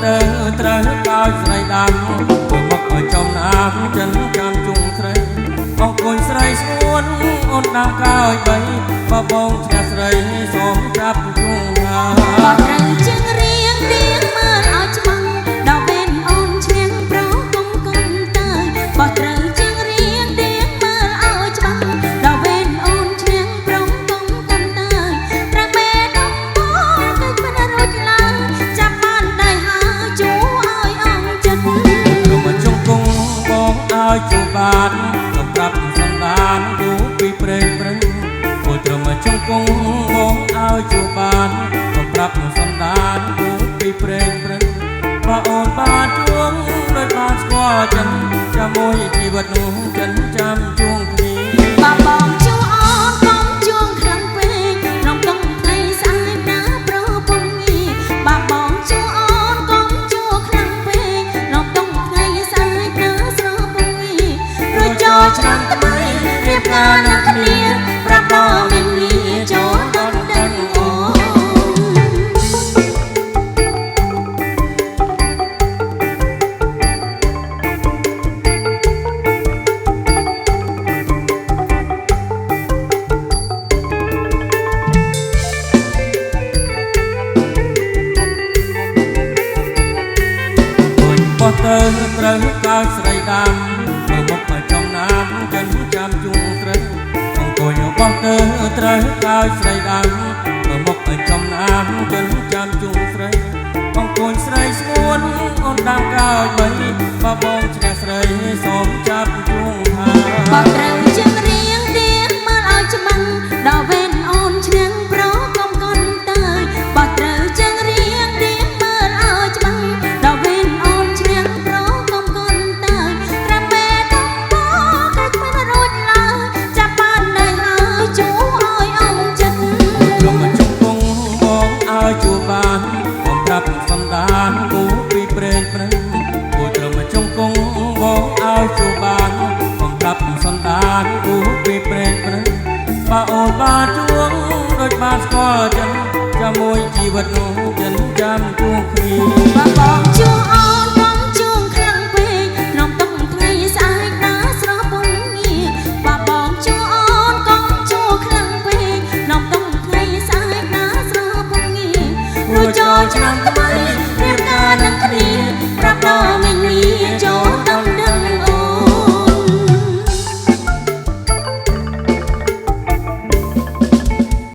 ទៅត្រូវកោចស្រីដាំធ្វើមកឲ្យចំណាំចិនចាំជុំស្រីអង្គុយស្រីស្ងួនអូនដាំកោចបីបបងឈ្នះស្រីសូមចាប់ជុំហើយបកត្រូវជើងរៀងមើលឲ្យច្បាស់ដល់ពេលអូនឈ្នះប្រកុំគុំទៅបកត្រូវជើងរៀងមើលឲ្យច្បាស់ដល់ពេលអូនឈ្នះប្រកុំគុំទៅត្រូវពេលដំបងគឺមិនរួចឡើយចាប់បានដៃហើយជួឲ្យអងចិត្តក៏មកជុំគង់បងឲ្យជួបានសម្រាប់សម្ដានទូពីព្រេងព្រឹងអូត្រឹមមកជុំគង់បងឲ្យជួបានសម្រាប់សម្ដានទូពីព្រេងព្រឹងបើអូនបានជួងដោយបានស្គាល់ចិនចាំមួយជីវិតនោះចិនចាំជួងគ្នាបើបងជួអូនកុំជួងខ្លាំងពេកក្នុងតុងផ្ទៃស្អាតណាប្រពងងីបើបងជួអូនកុំជួខ្លាំងពេកក្នុងតុងផ្ទៃស្អាតណាស្រពងងីរួចចូលឆ្នាំថ្មីរៀបការនឹងគ្នាប្រាប់បងមិនងាចូលដល់ដឹងអូបោះទៅត្រូវកោចស្រីដាំមើលមកមកចំណាំចិនចាំជុំស្រីអង្គុយបោះទៅត្រូវកោចស្រីដាំមើលមកមកចំណាំចិនចាំជុំស្រីអង្គុយស្រីស្ងួនអូនដាំកោចបីបបងឈ្នះស្រីសូមចាប់ជុំហើយបកត្រូវជើងរៀងមើលឲ្យច្បាស់ដល់ពេលអូនឈ្នះប្រកុំកុនទៅបកត្រូវជើងរៀងមើលឲ្យច្បាស់ដល់ពេលអូនឈ្នះប្រកុំកុនទៅត្រឹមពេលដំបងគឺមិនរួចឡើយចាប់បាននៅហើយជួឲ្យអងចិត្តព្រមជុំគង់បងឲ្យជួបានបំប្រាប់សម្ដានគូពីព្រេងព្រឹងគូត្រឹមជុំគង់បងឲ្យជួបានបំប្រាប់សម្ដានគូពីព្រេងព្រឹងបើអូនបានជួងដូចបានស្គាល់ចិនចាំមួយជីវិតនោះចិនចាំជួង